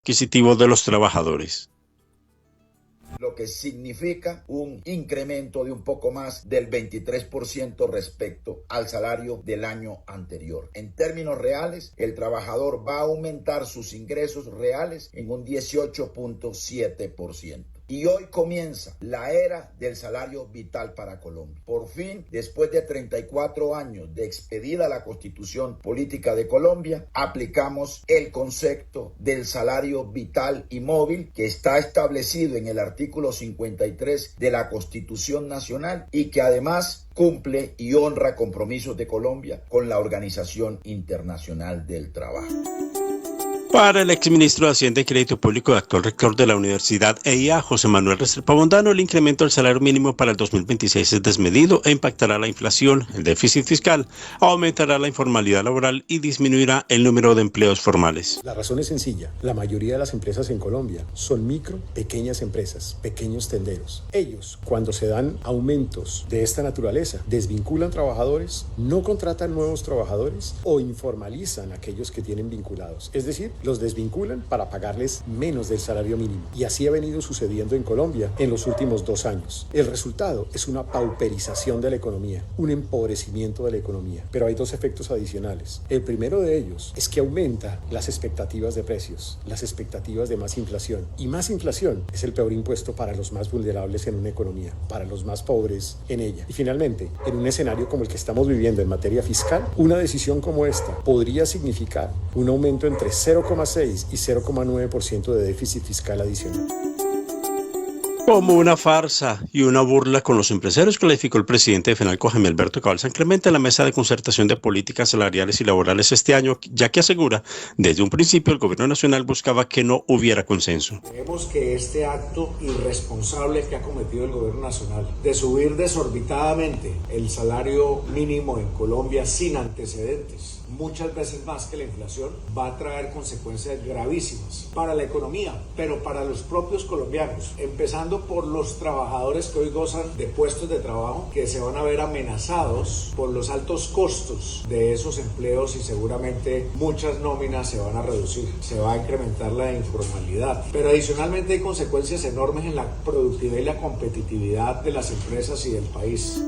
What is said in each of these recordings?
adquisitivo de los trabajadores, lo que significa un incremento de un poco más del 23% respecto al salario del año anterior. En términos reales, el trabajador va a aumentar sus ingresos reales en un 18.7%. Y hoy comienza la era del salario vital para Colombia. Por fin, después de 34 años de expedida la Constitución Política de Colombia, aplicamos el concepto del salario vital y móvil que está establecido en el artículo 53 de la Constitución Nacional y que además cumple y honra compromisos de Colombia con la Organización Internacional del Trabajo. Para el exministro de Hacienda y Crédito Público y actual rector de la Universidad EIA, José Manuel Restrepo Bondano, el incremento del salario mínimo para el 2026 es desmedido e impactará la inflación, el déficit fiscal, aumentará la informalidad laboral y disminuirá el número de empleos formales. La razón es sencilla. La mayoría de las empresas en Colombia son pequeñas empresas, pequeños tenderos. Ellos, cuando se dan aumentos de esta naturaleza, desvinculan trabajadores, no contratan nuevos trabajadores o informalizan a aquellos que tienen vinculados. Es decir, los desvinculan para pagarles menos del salario mínimo. Y así ha venido sucediendo en Colombia en los últimos 2 años. El resultado es una pauperización de la economía, un empobrecimiento de la economía. Pero hay 2 efectos adicionales. El primero de ellos es que aumenta las expectativas de precios, las expectativas de más inflación. Y más inflación es el peor impuesto para los más vulnerables en una economía, para los más pobres en ella. Y finalmente, en un escenario como el que estamos viviendo en materia fiscal, una decisión como esta podría significar un aumento entre 0,6 y 0,9% de déficit fiscal adicional. Como una farsa y una burla con los empresarios, calificó el presidente de FENALCO, Jaime Alberto Cabal San Clemente, en la mesa de concertación de políticas salariales y laborales este año, ya que asegura, desde un principio el gobierno nacional buscaba que no hubiera consenso. Creemos que este acto irresponsable que ha cometido el gobierno nacional de subir desorbitadamente el salario mínimo en Colombia sin antecedentes, muchas veces más que la inflación, va a traer consecuencias gravísimas para la economía, pero para los propios colombianos, empezando por los trabajadores que hoy gozan de puestos de trabajo que se van a ver amenazados por los altos costos de esos empleos y seguramente muchas nóminas se van a reducir, se va a incrementar la informalidad, pero adicionalmente hay consecuencias enormes en la productividad y la competitividad de las empresas y del país.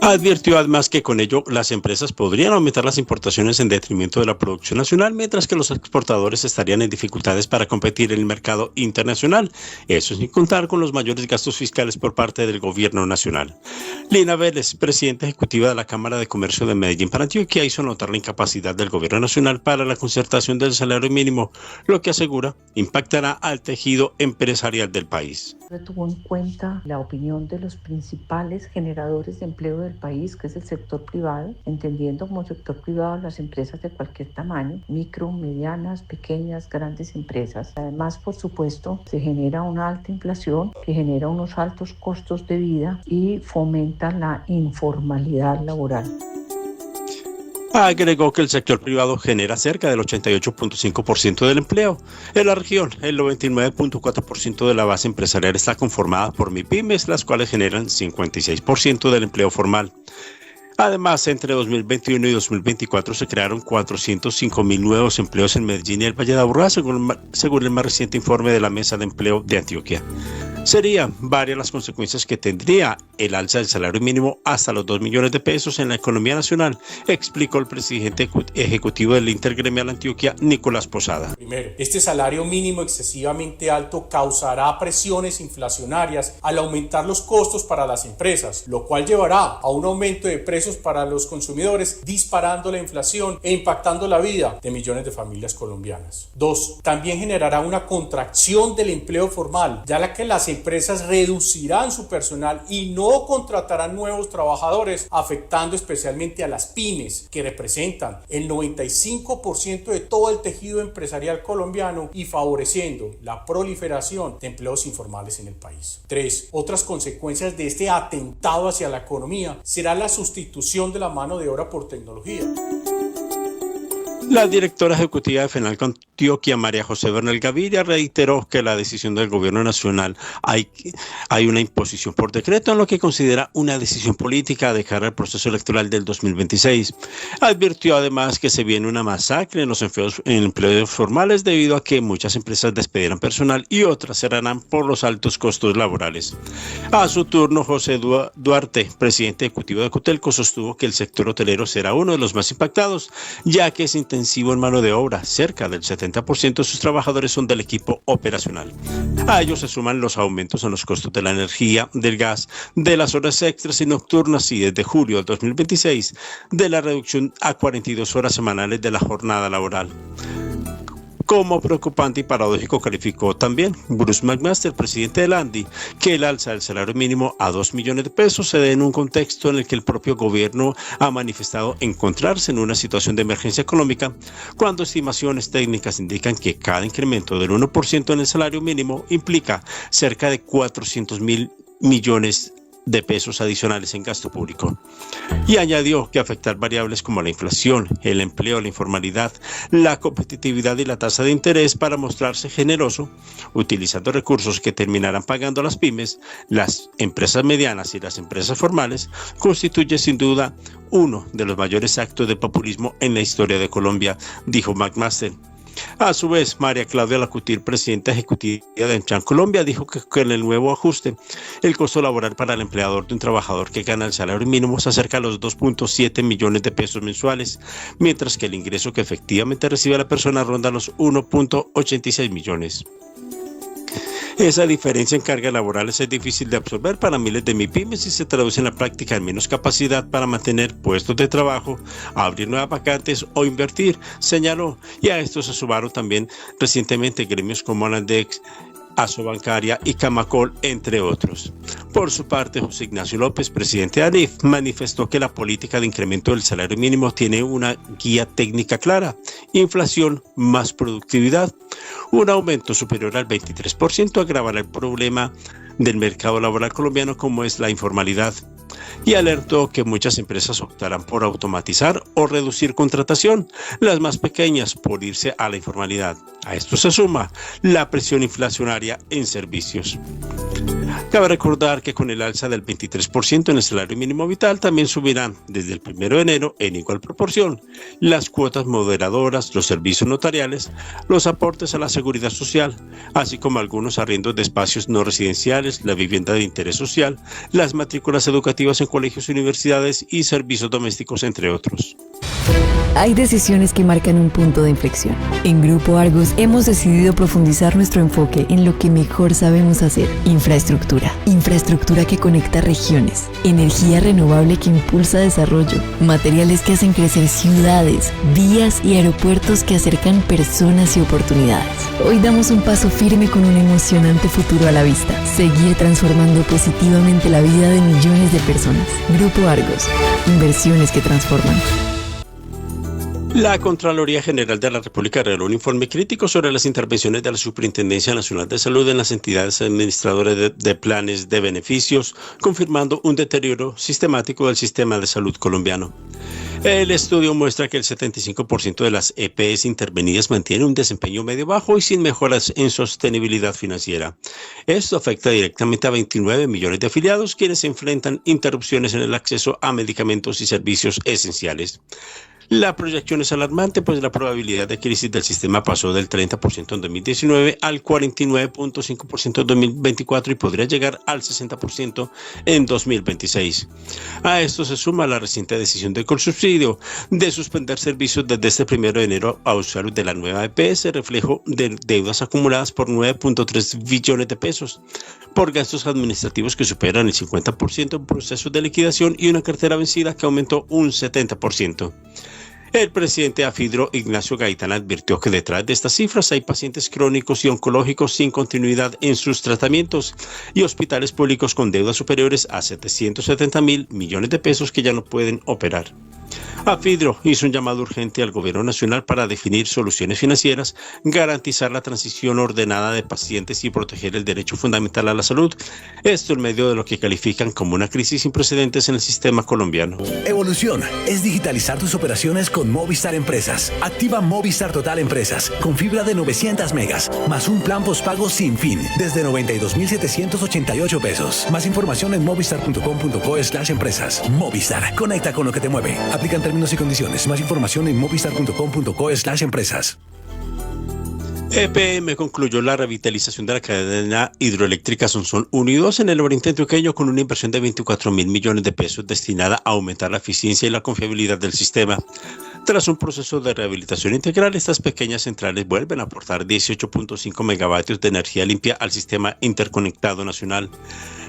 Advirtió además que con ello las empresas podrían aumentar las importaciones en detrimento de la producción nacional, mientras que los exportadores estarían en dificultades para competir en el mercado internacional. Eso sin contar con los mayores gastos fiscales por parte del gobierno nacional. Lina Vélez, presidenta ejecutiva de la Cámara de Comercio de Medellín para Antioquia, hizo notar la incapacidad del gobierno nacional para la concertación del salario mínimo, lo que asegura impactará al tejido empresarial del país. Se tuvo en cuenta la opinión de los principales generadores de empleo del país, que es el sector privado, entendiendo como sector privado las empresas de cualquier tamaño, micro, medianas, pequeñas, grandes empresas. Además, por supuesto, se genera una alta inflación que genera unos altos costos de vida y fomenta la informalidad laboral. Agregó que el sector privado genera cerca del 88.5% del empleo. En la región, el 99.4% de la base empresarial está conformada por MIPYMES, las cuales generan 56% del empleo formal. Además, entre 2021 y 2024 se crearon 405.000 nuevos empleos en Medellín y el Valle de Aburrá, según el más reciente informe de la Mesa de Empleo de Antioquia. Serían varias las consecuencias que tendría el alza del salario mínimo hasta los 2 millones de pesos en la economía nacional, explicó el presidente ejecutivo del Intergremial Antioquia, Nicolás Posada. Primero, este salario mínimo excesivamente alto causará presiones inflacionarias al aumentar los costos para las empresas, lo cual llevará a un aumento de precios para los consumidores, disparando la inflación e impactando la vida de millones de familias colombianas. 2. También generará una contracción del empleo formal, ya que las empresas reducirán su personal y no contratarán nuevos trabajadores, afectando especialmente a las pymes, que representan el 95% de todo el tejido empresarial colombiano y favoreciendo la proliferación de empleos informales en el país. 3. Otras consecuencias de este atentado hacia la economía será la sustitución de la mano de obra por tecnología. La directora ejecutiva de FENALCO Antioquia, María José Bernal Gaviria, reiteró que la decisión del gobierno nacional hay una imposición por decreto en lo que considera una decisión política de cara al proceso electoral del 2026. Advirtió además que se viene una masacre en los empleos formales debido a que muchas empresas despedirán personal y otras cerrarán por los altos costos laborales. A su turno, José Duarte, presidente ejecutivo de Cotelco, sostuvo que el sector hotelero será uno de los más impactados, ya que es intensivo en mano de obra. Cerca del 70% de sus trabajadores son del equipo operacional. A ellos se suman los aumentos en los costos de la energía, del gas, de las horas extras y nocturnas y desde julio del 2026 de la reducción a 42 horas semanales de la jornada laboral. Como preocupante y paradójico calificó también Bruce McMaster, presidente del ANDI, que el alza del salario mínimo a 2 millones de pesos se dé en un contexto en el que el propio gobierno ha manifestado encontrarse en una situación de emergencia económica, cuando estimaciones técnicas indican que cada incremento del 1% en el salario mínimo implica cerca de 400.000 millones de pesos adicionales en gasto público. Y añadió que afectar variables como la inflación, el empleo, la informalidad, la competitividad y la tasa de interés para mostrarse generoso, utilizando recursos que terminarán pagando las pymes, las empresas medianas y las empresas formales, constituye sin duda uno de los mayores actos de populismo en la historia de Colombia, dijo McMaster. A su vez, María Claudia Lacutir, presidenta ejecutiva de Enchan Colombia, dijo que con el nuevo ajuste, el costo laboral para el empleador de un trabajador que gana el salario mínimo se acerca a los 2.7 millones de pesos mensuales, mientras que el ingreso que efectivamente recibe la persona ronda los 1.86 millones. Esa diferencia en cargas laborales es difícil de absorber para miles de MIPYMES y se traduce en la práctica en menos capacidad para mantener puestos de trabajo, abrir nuevas vacantes o invertir, señaló. Y a esto se sumaron también recientemente gremios como Alandex, Asobancaria y Camacol, entre otros. Por su parte, José Ignacio López, presidente de ANIF, manifestó que la política de incremento del salario mínimo tiene una guía técnica clara: inflación más productividad. Un aumento superior al 23% agravará el problema del mercado laboral colombiano, como es la informalidad. Y alertó que muchas empresas optarán por automatizar o reducir contratación, las más pequeñas por irse a la informalidad. A esto se suma la presión inflacionaria en servicios. Cabe recordar que con el alza del 23% en el salario mínimo vital también subirán desde el 1 de enero en igual proporción las cuotas moderadoras, los servicios notariales, los aportes a la seguridad social, así como algunos arriendos de espacios no residenciales, la vivienda de interés social, las matrículas educativas en colegios y universidades y servicios domésticos, entre otros. Hay decisiones que marcan un punto de inflexión. En Grupo Argos hemos decidido profundizar nuestro enfoque en lo que mejor sabemos hacer: infraestructura. Infraestructura que conecta regiones, energía renovable que impulsa desarrollo, materiales que hacen crecer ciudades, vías y aeropuertos que acercan personas y oportunidades. Hoy damos un paso firme con un emocionante futuro a la vista: seguir transformando positivamente la vida de millones de personas. Grupo Argos, inversiones que transforman. La Contraloría General de la República reveló un informe crítico sobre las intervenciones de la Superintendencia Nacional de Salud en las entidades administradoras de planes de beneficios, confirmando un deterioro sistemático del sistema de salud colombiano. El estudio muestra que el 75% de las EPS intervenidas mantiene un desempeño medio bajo y sin mejoras en sostenibilidad financiera. Esto afecta directamente a 29 millones de afiliados, quienes enfrentan interrupciones en el acceso a medicamentos y servicios esenciales. La proyección es alarmante, pues la probabilidad de crisis del sistema pasó del 30% en 2019 al 49.5% en 2024 y podría llegar al 60% en 2026. A esto se suma la reciente decisión de Colsubsidio de suspender servicios desde este 1 de enero a usuarios de la nueva EPS, reflejo de deudas acumuladas por 9.3 billones de pesos, por gastos administrativos que superan el 50% en procesos de liquidación y una cartera vencida que aumentó un 70%. El presidente de AFIDRO, Ignacio Gaitán, advirtió que detrás de estas cifras hay pacientes crónicos y oncológicos sin continuidad en sus tratamientos y hospitales públicos con deudas superiores a 770.000 millones de pesos que ya no pueden operar. Afidro hizo un llamado urgente al gobierno nacional para definir soluciones financieras, garantizar la transición ordenada de pacientes y proteger el derecho fundamental a la salud. Esto en medio de lo que califican como una crisis sin precedentes en el sistema colombiano. Evolución es digitalizar tus operaciones con Movistar Empresas. Activa Movistar Total Empresas con fibra de 900 megas, más un plan postpago sin fin, desde 92.788 pesos. Más información en movistar.com.co/empresas. Movistar, conecta con lo que te mueve. Aplican términos y condiciones. Más información en movistar.com.co/empresas. EPM concluyó la revitalización de la cadena hidroeléctrica Sonsón 1 y 2 en el oriente antioqueño con una inversión de 24.000 millones de pesos destinada a aumentar la eficiencia y la confiabilidad del sistema. Tras un proceso de rehabilitación integral, estas pequeñas centrales vuelven a aportar 18.5 megavatios de energía limpia al sistema interconectado nacional.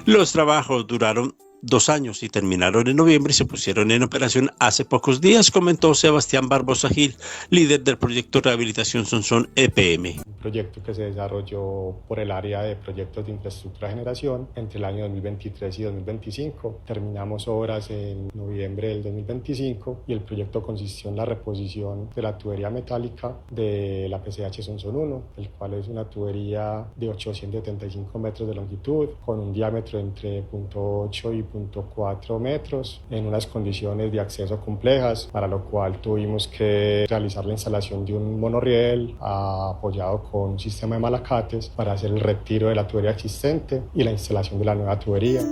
Los trabajos duraron 2 años y terminaron en noviembre y se pusieron en operación hace pocos días, comentó Sebastián Barbosa Gil, líder del proyecto Rehabilitación Sonsón EPM. Un proyecto que se desarrolló por el área de proyectos de infraestructura de generación entre el año 2023 y 2025. Terminamos obras en noviembre del 2025 y el proyecto consistió en la reposición de la tubería metálica de la PCH Sonsón 1, el cual es una tubería de 875 metros de longitud con un diámetro entre 0.8 y 0.4 metros en unas condiciones de acceso complejas, para lo cual tuvimos que realizar la instalación de un monorriel apoyado con un sistema de malacates para hacer el retiro de la tubería existente y la instalación de la nueva tubería.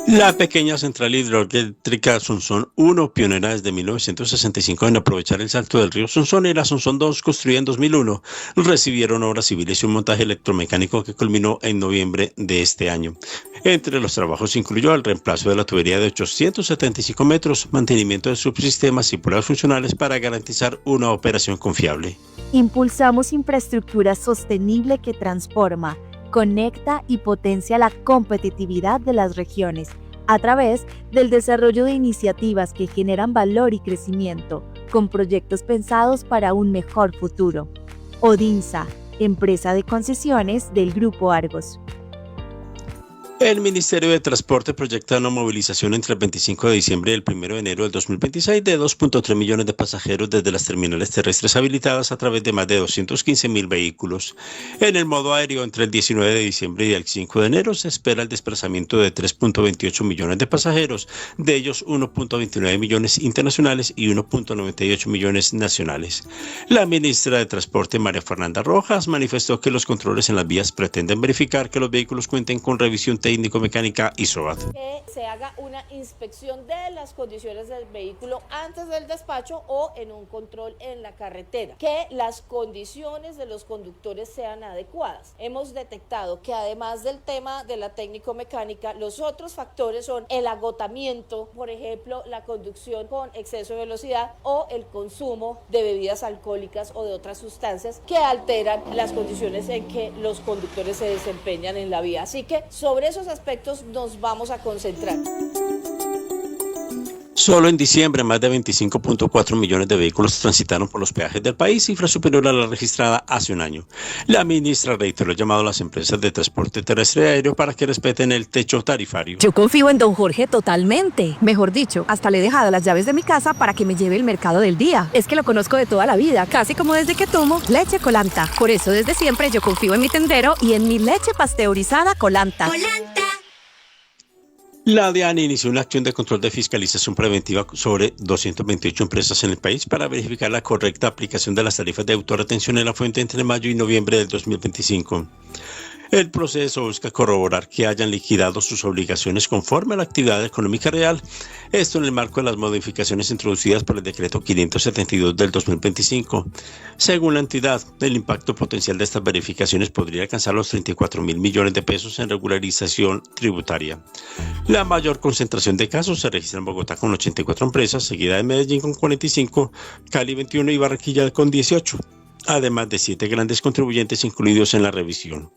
La pequeña central hidroeléctrica Sonsón 1, pionera desde 1965 en aprovechar el salto del río Sonsón, y la Sonsón 2, construida en 2001, recibieron obras civiles y un montaje electromecánico que culminó en noviembre de este año. Entre los trabajos incluyó el reemplazo de la tubería de 875 metros, mantenimiento de subsistemas y pruebas funcionales para garantizar una operación confiable. Impulsamos infraestructura sostenible que transforma, conecta y potencia la competitividad de las regiones a través del desarrollo de iniciativas que generan valor y crecimiento, con proyectos pensados para un mejor futuro. Odinsa, empresa de concesiones del Grupo Argos. El Ministerio de Transporte proyecta una movilización entre el 25 de diciembre y el 1 de enero del 2026 de 2.3 millones de pasajeros desde las terminales terrestres habilitadas a través de más de 215.000 vehículos. En el modo aéreo, entre el 19 de diciembre y el 5 de enero se espera el desplazamiento de 3.28 millones de pasajeros, de ellos 1.29 millones internacionales y 1.98 millones nacionales. La ministra de Transporte, María Fernanda Rojas, manifestó que los controles en las vías pretenden verificar que los vehículos cuenten con revisión técnico-mecánica y SOAT. Que se haga una inspección de las condiciones del vehículo antes del despacho o en un control en la carretera, que las condiciones de los conductores sean adecuadas. Hemos detectado que además del tema de la técnico-mecánica, los otros factores son el agotamiento, por ejemplo, la conducción con exceso de velocidad o el consumo de bebidas alcohólicas o de otras sustancias que alteran las condiciones en que los conductores se desempeñan en la vía. Así que sobre esos aspectos nos vamos a concentrar. Solo en diciembre, más de 25.4 millones de vehículos transitaron por los peajes del país, cifra superior a la registrada hace un año. La ministra reiteró el llamado a las empresas de transporte terrestre y aéreo para que respeten el techo tarifario. Yo confío en don Jorge totalmente. Mejor dicho, hasta le he dejado las llaves de mi casa para que me lleve el mercado del día. Es que lo conozco de toda la vida, casi como desde que tomo leche Colanta. Por eso desde siempre yo confío en mi tendero y en mi leche pasteurizada Colanta. La DIAN inició una acción de control de fiscalización preventiva sobre 228 empresas en el país para verificar la correcta aplicación de las tarifas de autorretención en la fuente entre mayo y noviembre del 2025. El proceso busca corroborar que hayan liquidado sus obligaciones conforme a la actividad económica real, esto en el marco de las modificaciones introducidas por el decreto 572 del 2025. Según la entidad, el impacto potencial de estas verificaciones podría alcanzar los 34.000 millones de pesos en regularización tributaria. La mayor concentración de casos se registra en Bogotá con 84 empresas, seguida de Medellín con 45, Cali 21 y Barranquilla con 18, además de 7 grandes contribuyentes incluidos en la revisión.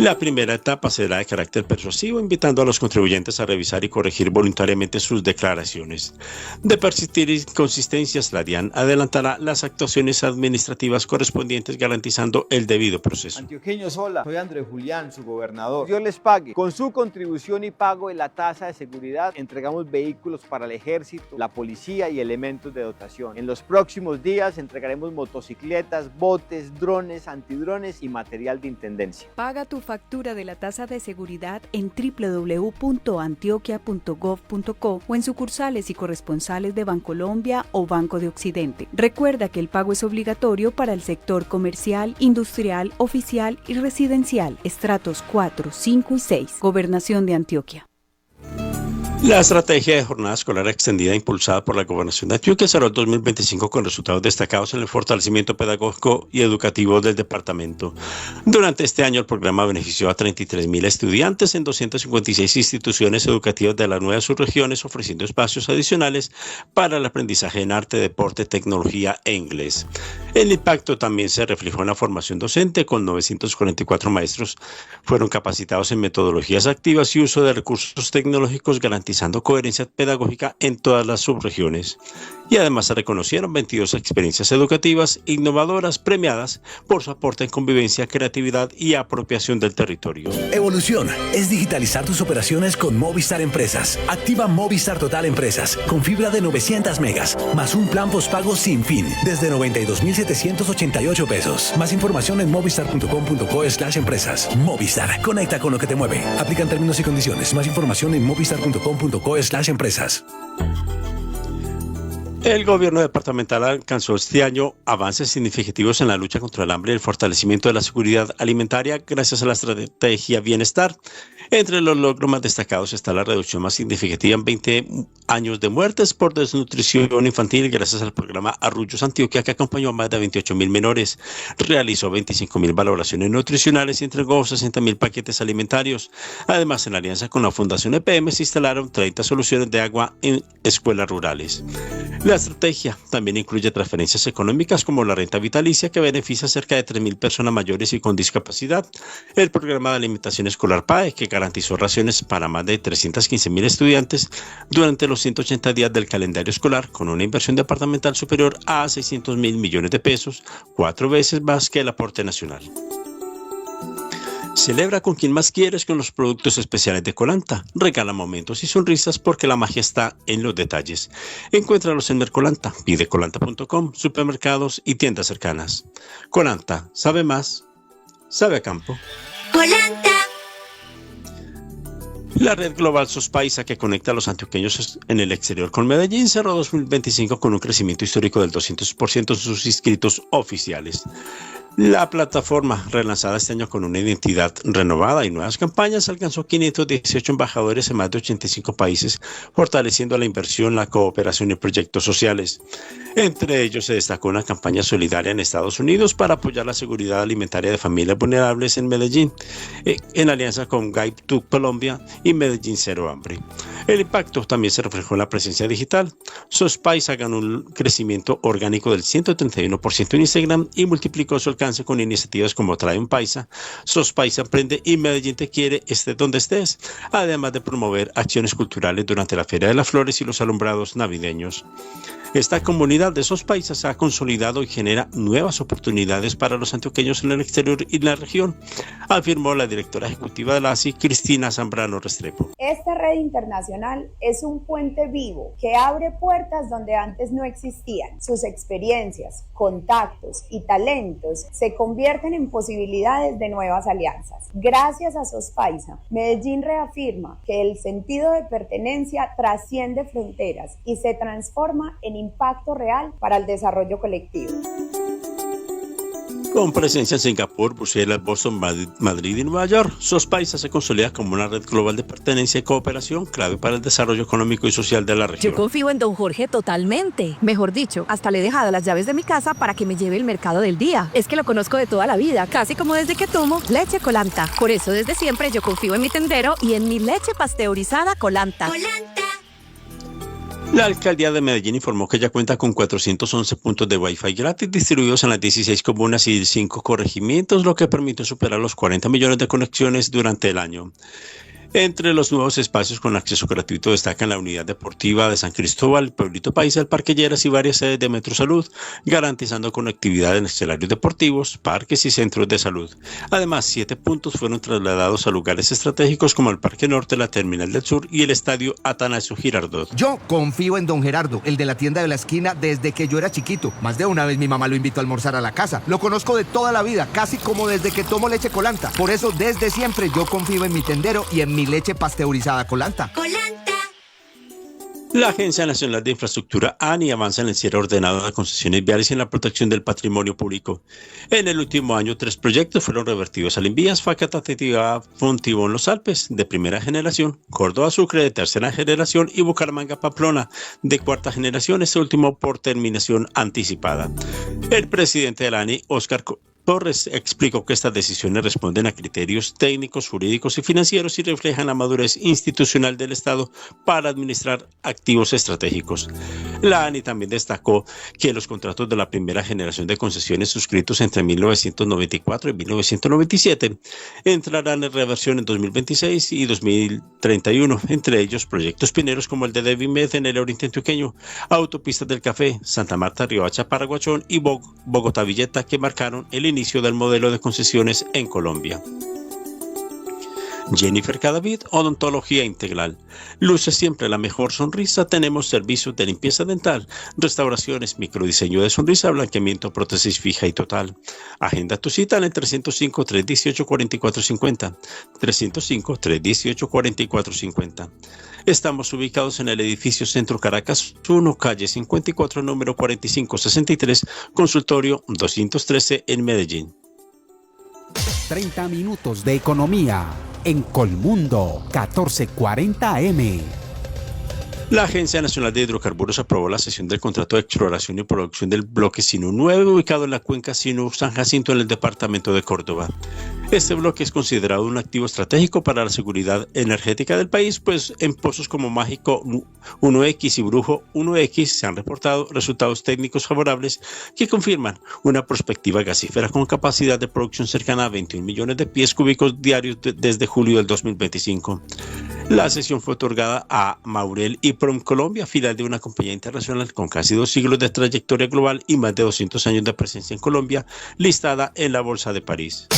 La primera etapa será de carácter persuasivo, invitando a los contribuyentes a revisar y corregir voluntariamente sus declaraciones. De persistir inconsistencias, la DIAN adelantará las actuaciones administrativas correspondientes, garantizando el debido proceso. Antioqueños, hola, soy Andrés Julián, su gobernador. Dios les pague. Con su contribución y pago de la tasa de seguridad, entregamos vehículos para el ejército, la policía y elementos de dotación. En los próximos días entregaremos motocicletas, botes, drones, antidrones y material de intendencia. Paga tu factura de la tasa de seguridad en www.antioquia.gov.co o en sucursales y corresponsales de Bancolombia o Banco de Occidente. Recuerda que el pago es obligatorio para el sector comercial, industrial, oficial y residencial, estratos 4, 5 y 6, Gobernación de Antioquia. La estrategia de jornada escolar extendida impulsada por la Gobernación de Antioquia cerró el 2025 con resultados destacados en el fortalecimiento pedagógico y educativo del departamento. Durante este año, el programa benefició a 33.000 estudiantes en 256 instituciones educativas de las 9 subregiones, ofreciendo espacios adicionales para el aprendizaje en arte, deporte, tecnología e inglés. El impacto también se reflejó en la formación docente, con 944 maestros fueron capacitados en metodologías activas y uso de recursos tecnológicos, garantizando coherencia pedagógica en todas las subregiones. Y además se reconocieron 22 experiencias educativas innovadoras premiadas por su aporte en convivencia, creatividad y apropiación del territorio. Evolución es digitalizar tus operaciones con Movistar Empresas. Activa Movistar Total Empresas con fibra de 900 megas, más un plan postpago sin fin, desde 92.788 pesos. Más información en movistar.com.co/empresas. Movistar, conecta con lo que te mueve. Aplican términos y condiciones. Más información en movistar.com.co/empresas. El gobierno departamental alcanzó este año avances significativos en la lucha contra el hambre y el fortalecimiento de la seguridad alimentaria gracias a la estrategia Bienestar. Entre los logros más destacados está la reducción más significativa en 20 años de muertes por desnutrición infantil gracias al programa Arrullos Antioquia, que acompañó a más de 28.000 menores, realizó 25.000 valoraciones nutricionales y entregó 60.000 paquetes alimentarios. Además, en alianza con la Fundación EPM se instalaron 30 soluciones de agua en escuelas rurales. La estrategia también incluye transferencias económicas como la renta vitalicia, que beneficia a cerca de 3.000 personas mayores y con discapacidad, el programa de alimentación escolar PAE, que garantizó raciones para más de 315.000 estudiantes durante los 180 días del calendario escolar, con una inversión departamental superior a 600.000 millones de pesos, 4 veces más que el aporte nacional. Celebra con quien más quieres con los productos especiales de Colanta. Regala momentos y sonrisas porque la magia está en los detalles. Encuéntralos en Mercolanta, pide colanta.com, supermercados y tiendas cercanas. Colanta, sabe más, sabe a campo. Colanta. La red global Sospaisa, que conecta a los antioqueños en el exterior con Medellín, cerró 2025 con un crecimiento histórico del 200% en sus inscritos oficiales. La plataforma, relanzada este año con una identidad renovada y nuevas campañas, alcanzó 518 embajadores en más de 85 países, fortaleciendo la inversión, la cooperación y proyectos sociales. Entre ellos se destacó una campaña solidaria en Estados Unidos para apoyar la seguridad alimentaria de familias vulnerables en Medellín, en alianza con Guide to Colombia y Medellín Cero Hambre. El impacto también se reflejó en la presencia digital. Sospaisa ganó un crecimiento orgánico del 131% en Instagram y multiplicó su alcance con iniciativas como Trae un Paisa, Sospaisa Emprende y Medellín Te Quiere, estés donde estés, además de promover acciones culturales durante la Feria de las Flores y los alumbrados navideños. Esta comunidad de Sospaisa se ha consolidado y genera nuevas oportunidades para los antioqueños en el exterior y la región, afirmó la directora ejecutiva de la ASI, Cristina Zambrano Restrepo. Esta red internacional es un puente vivo que abre puertas donde antes no existían. Sus experiencias, contactos y talentos se convierten en posibilidades de nuevas alianzas. Gracias a Sospaisa, Medellín reafirma que el sentido de pertenencia trasciende fronteras y se transforma en impacto real para el desarrollo colectivo. Con presencia en Singapur, Bruselas, Boston, Madrid y Nueva York, Sospaisa se consolida como una red global de pertenencia y cooperación clave para el desarrollo económico y social de la región. Yo confío en don Jorge totalmente. Mejor dicho, hasta le he dejado las llaves de mi casa para que me lleve el mercado del día. Es que lo conozco de toda la vida, casi como desde que tomo leche Colanta. Por eso desde siempre yo confío en mi tendero y en mi leche pasteurizada Colanta. La alcaldía de Medellín informó que ya cuenta con 411 puntos de Wi-Fi gratis distribuidos en las 16 comunas y 5 corregimientos, lo que permitió superar los 40 millones de conexiones durante el año. Entre los nuevos espacios con acceso gratuito destacan la Unidad Deportiva de San Cristóbal, Pueblito Paisa, el Parque Lleras y varias sedes de Metrosalud, garantizando conectividad en escenarios deportivos, parques y centros de salud. Además, 7 puntos fueron trasladados a lugares estratégicos como el Parque Norte, la Terminal del Sur y el Estadio Atanasio Girardot. Yo confío en don Gerardo, el de la tienda de la esquina, desde que yo era chiquito. Más de una vez mi mamá lo invitó a almorzar a la casa. Lo conozco de toda la vida, casi como desde que tomo leche Colanta. Por eso, desde siempre yo confío en mi tendero y en mi leche pasteurizada Colanta. La Agencia Nacional de Infraestructura, ANI, avanza en el cierre ordenado de concesiones viales y en la protección del patrimonio público. En el último año, 3 proyectos fueron revertidos a Invías, Facatativá, Fontibón, Los Alpes, de primera generación, Córdoba, Sucre, de tercera generación y Bucaramanga, Pamplona, de cuarta generación, este último por terminación anticipada. El presidente de la ANI, Óscar Torres, explicó que estas decisiones responden a criterios técnicos, jurídicos y financieros y reflejan la madurez institucional del Estado para administrar activos estratégicos. La ANI también destacó que los contratos de la primera generación de concesiones suscritos entre 1994 y 1997 entrarán en reversión en 2026 y 2031, entre ellos proyectos pioneros como el de Devimed en el oriente antioqueño, Autopistas del Café, Santa Marta, Riohacha, Paraguachón y Bogotá, Villeta, que marcaron el inicio del modelo de concesiones en Colombia. Jennifer Cadavid, Odontología Integral. Luce siempre la mejor sonrisa. Tenemos servicios de limpieza dental, restauraciones, microdiseño de sonrisa, blanqueamiento, prótesis fija y total. Agenda tu cita en el 305-318-4450. 305-318-4450. Estamos ubicados en el edificio Centro Caracas 1, calle 54, número 4563, consultorio 213 en Medellín. 30 minutos de economía en Colmundo 1440 AM. La Agencia Nacional de Hidrocarburos aprobó la cesión del contrato de exploración y producción del bloque Sinú 9, ubicado en la cuenca Sinú-San Jacinto en el departamento de Córdoba. Este bloque es considerado un activo estratégico para la seguridad energética del país, pues en pozos como Mágico 1X y Brujo 1X se han reportado resultados técnicos favorables que confirman una perspectiva gasífera con capacidad de producción cercana a 21 millones de pies cúbicos diarios desde julio del 2025. La cesión fue otorgada a Maurel y Prom Colombia, filial de una compañía internacional con casi 2 siglos de trayectoria global y más de 200 años de presencia en Colombia, listada en la Bolsa de París.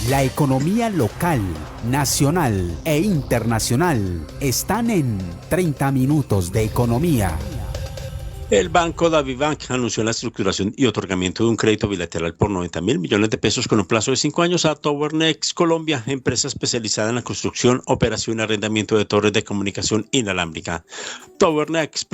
La economía local, nacional e internacional están en 30 minutos de economía. El banco DaviBank anunció la estructuración y otorgamiento de un crédito bilateral por 90.000 millones de pesos con un plazo de 5 años a TowerNext Colombia, empresa especializada en la construcción, operación y arrendamiento de torres de comunicación inalámbrica. TowerNext,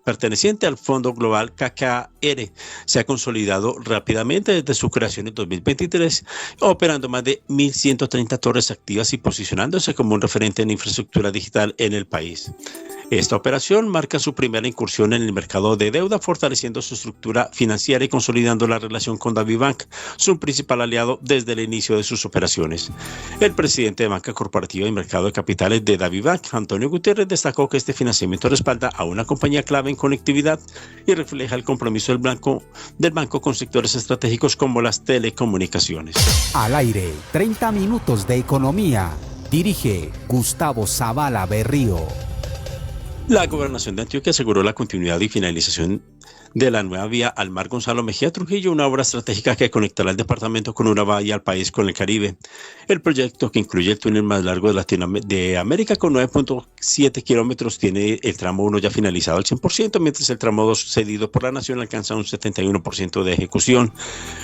perteneciente al Fondo Global KKR, se ha consolidado rápidamente desde su creación en 2023, operando más de 1.130 torres activas y posicionándose como un referente en infraestructura digital en el país. Esta operación marca su primera incursión en el mercado de deuda, fortaleciendo su estructura financiera y consolidando la relación con DaviBank, su principal aliado desde el inicio de sus operaciones. El presidente de Banca Corporativa y Mercado de Capitales de DaviBank, Antonio Gutiérrez, destacó que este financiamiento respalda a una compañía clave en conectividad y refleja el compromiso del banco con sectores estratégicos como las telecomunicaciones. Al aire, 30 minutos de economía. Dirige Gustavo Zavala Berrío. La Gobernación de Antioquia aseguró la continuidad y finalización de la nueva vía al mar Gonzalo Mejía Trujillo, una obra estratégica que conectará el departamento con una bahía al país con el Caribe. El proyecto, que incluye el túnel más largo de América con 9.7 kilómetros, tiene el tramo 1 ya finalizado al 100%, mientras el tramo 2 cedido por la Nación alcanza un 71% de ejecución.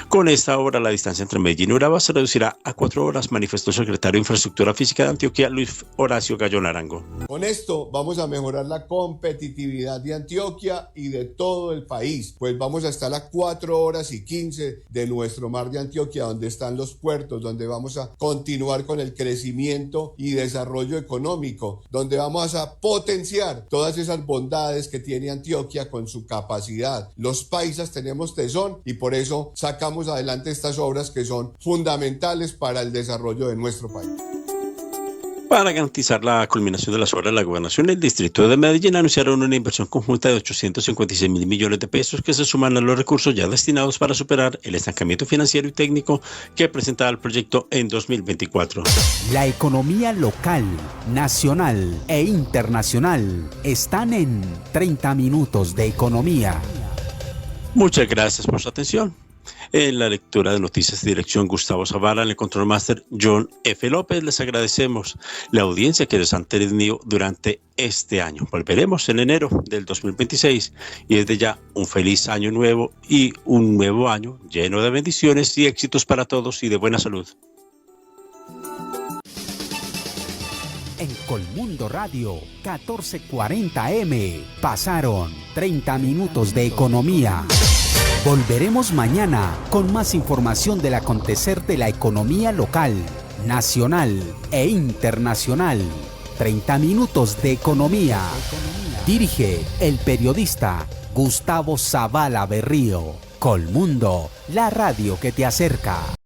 Con esta obra, la distancia entre Medellín y Urabá se reducirá a 4 horas, manifestó el secretario de Infraestructura Física de Antioquia, Luis Horacio Gallo Narango. Con esto vamos a mejorar la competitividad de Antioquia y de todo el país, pues vamos a estar a 4 horas y 15 de nuestro mar de Antioquia, donde están los puertos, donde vamos a continuar con el crecimiento y desarrollo económico, donde vamos a potenciar todas esas bondades que tiene Antioquia con su capacidad. Los paisas tenemos tesón y por eso sacamos adelante estas obras que son fundamentales para el desarrollo de nuestro país. Para garantizar la culminación de las obras de la gobernación, el distrito de Medellín anunciaron una inversión conjunta de 856.000 millones de pesos que se suman a los recursos ya destinados para superar el estancamiento financiero y técnico que presentaba el proyecto en 2024. La economía local, nacional e internacional están en 30 minutos de economía. Muchas gracias por su atención. En la lectura de noticias de dirección Gustavo Zavala, en el Control Master John F. López, les agradecemos la audiencia que les han tenido durante este año. Volveremos en enero del 2026 y desde ya un feliz año nuevo y un nuevo año lleno de bendiciones y éxitos para todos y de buena salud. En Colmundo Radio 1440M pasaron 30 minutos de economía. Volveremos mañana con más información del acontecer de la economía local, nacional e internacional. 30 minutos de economía. Dirige el periodista Gustavo Zavala Berrío. Colmundo, la radio que te acerca.